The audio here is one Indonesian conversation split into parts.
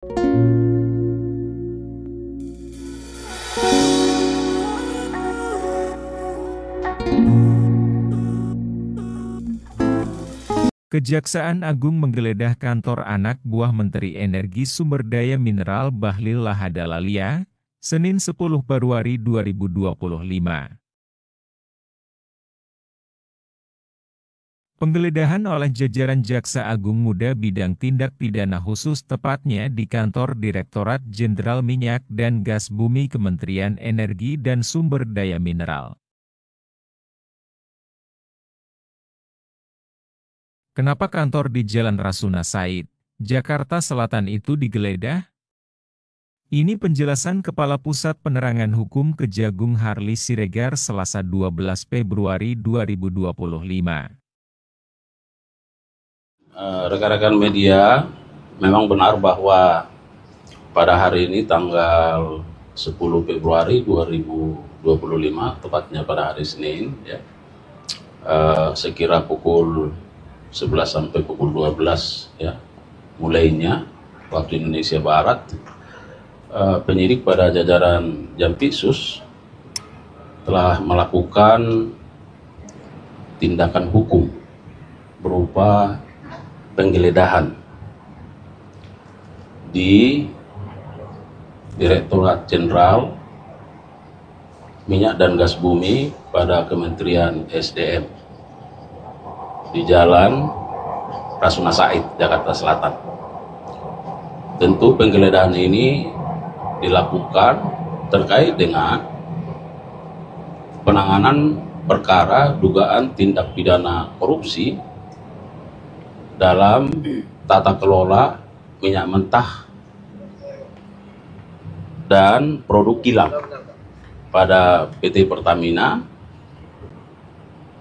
Kejaksaan Agung menggeledah kantor anak buah Menteri Energi Sumber Daya Mineral Bahlil Lahadalia, Senin 10 Februari 2025. Penggeledahan oleh jajaran Jaksa Agung Muda Bidang Tindak Pidana Khusus tepatnya di kantor Direktorat Jenderal Minyak dan Gas Bumi Kementerian Energi dan Sumber Daya Mineral. Kenapa kantor di Jalan Rasuna Said, Jakarta Selatan itu digeledah? Ini penjelasan Kepala Pusat Penerangan Hukum Kejagung Harli Siregar Selasa 12 Februari 2025. Rekan-rekan media, memang benar bahwa pada hari ini tanggal 10 Februari 2025, tepatnya pada hari Senin, ya, sekira pukul 11 sampai pukul 12 ya mulainya waktu Indonesia Barat, penyidik pada jajaran Jampitsus telah melakukan tindakan hukum berupa penggeledahan di Direktorat Jenderal Minyak dan Gas Bumi pada Kementerian SDM di Jalan Rasuna Said, Jakarta Selatan. Tentu penggeledahan ini dilakukan terkait dengan penanganan perkara dugaan tindak pidana korupsi dalam tata kelola minyak mentah dan produk kilang pada PT Pertamina,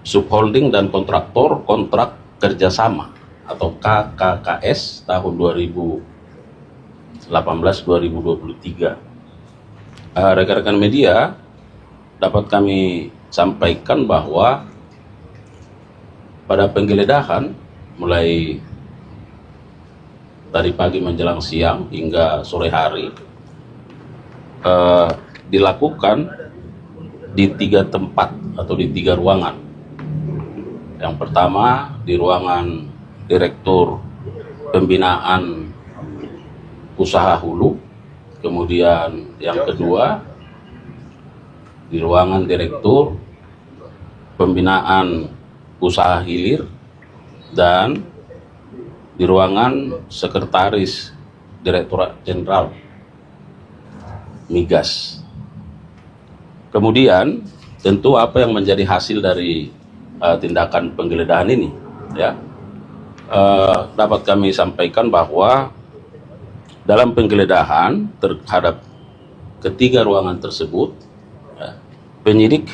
subholding dan kontraktor kontrak kerjasama atau KKKS tahun 2018-2023. Rekan-rekan media, dapat kami sampaikan bahwa pada penggeledahan mulai dari pagi menjelang siang hingga sore hari dilakukan di 3 tempat atau di 3 ruangan. Yang pertama di ruangan Direktur Pembinaan Usaha Hulu, kemudian yang kedua di ruangan Direktur Pembinaan Usaha Hilir, dan di ruangan Sekretaris Direktorat Jenderal Migas. Kemudian tentu apa yang menjadi hasil dari tindakan penggeledahan ini, ya, dapat kami sampaikan bahwa dalam penggeledahan terhadap ketiga ruangan tersebut, ya, penyidik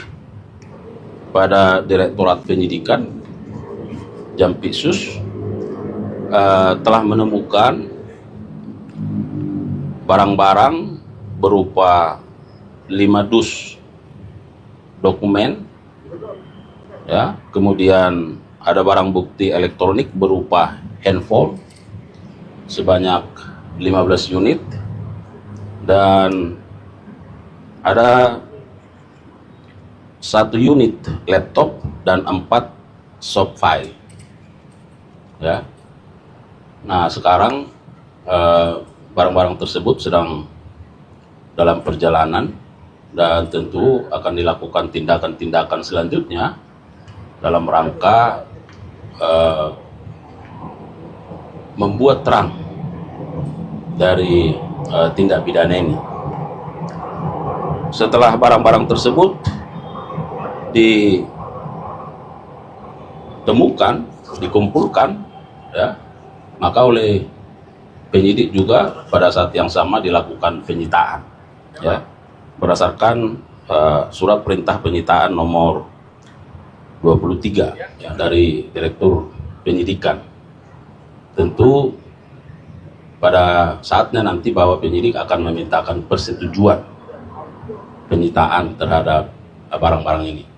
pada Direktorat Penyidikan Jampitsus telah menemukan barang-barang berupa 5 dus dokumen, ya, kemudian ada barang bukti elektronik berupa handphone sebanyak 15 unit, dan ada 1 unit laptop dan 4 soft file, ya. Nah, sekarang barang-barang tersebut sedang dalam perjalanan dan tentu akan dilakukan tindakan-tindakan selanjutnya dalam rangka membuat terang dari tindak pidana ini. Setelah barang-barang tersebut ditemukan, dikumpulkan, ya, maka oleh penyidik juga pada saat yang sama dilakukan penyitaan, ya, berdasarkan surat perintah penyitaan nomor 23, ya, dari Direktur Penyidikan. Tentu pada saatnya nanti bahwa penyidik akan memintakan persetujuan penyitaan terhadap barang-barang ini.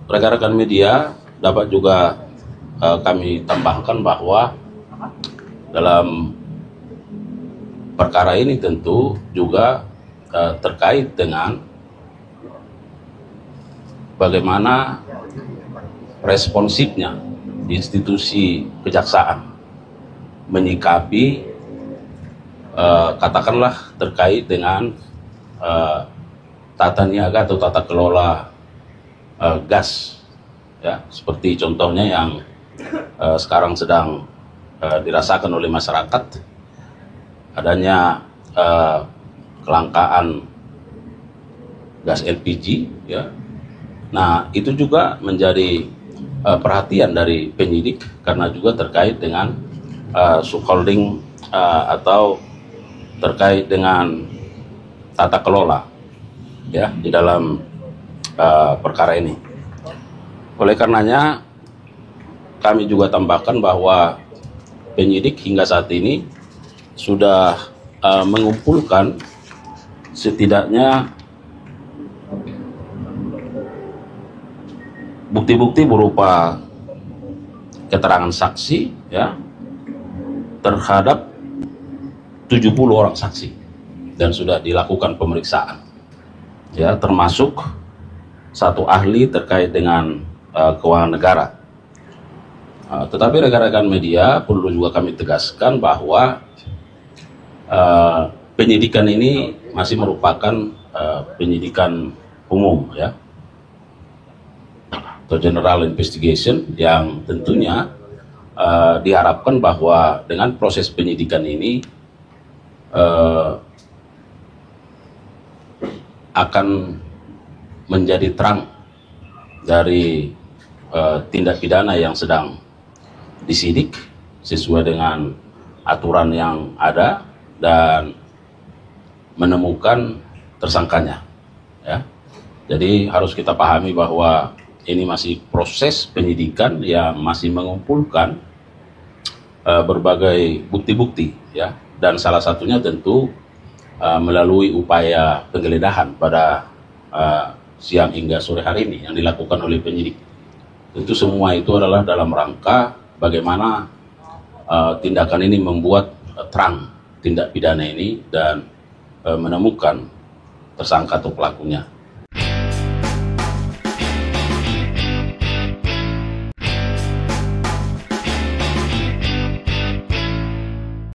Rekan-rekan media, dapat juga kami tambahkan bahwa dalam perkara ini tentu juga terkait dengan bagaimana responsifnya institusi kejaksaan menyikapi katakanlah terkait dengan tata niaga atau tata kelola gas, ya, seperti contohnya yang sekarang sedang dirasakan oleh masyarakat, adanya kelangkaan gas LPG, ya. Nah, itu juga menjadi perhatian dari penyidik karena juga terkait dengan subholding atau terkait dengan tata kelola, ya, di dalam perkara ini. Oleh karenanya kami juga tambahkan bahwa penyidik hingga saat ini sudah mengumpulkan setidaknya bukti-bukti berupa keterangan saksi, ya, terhadap 70 orang saksi dan sudah dilakukan pemeriksaan, ya, termasuk satu ahli terkait dengan keuangan negara. Tetapi rekan-rekan media perlu juga kami tegaskan bahwa penyidikan ini masih merupakan penyidikan umum, ya, atau general investigation, yang tentunya diharapkan bahwa dengan proses penyidikan ini akan menjadi terang dari tindak pidana yang sedang disidik sesuai dengan aturan yang ada dan menemukan tersangkanya, ya. Jadi harus kita pahami bahwa ini masih proses penyidikan yang masih mengumpulkan berbagai bukti-bukti, ya, dan salah satunya tentu melalui upaya penggeledahan pada siang hingga sore hari ini yang dilakukan oleh penyidik. Tentu semua itu adalah dalam rangka bagaimana tindakan ini membuat terang tindak pidana ini dan menemukan tersangka atau pelakunya.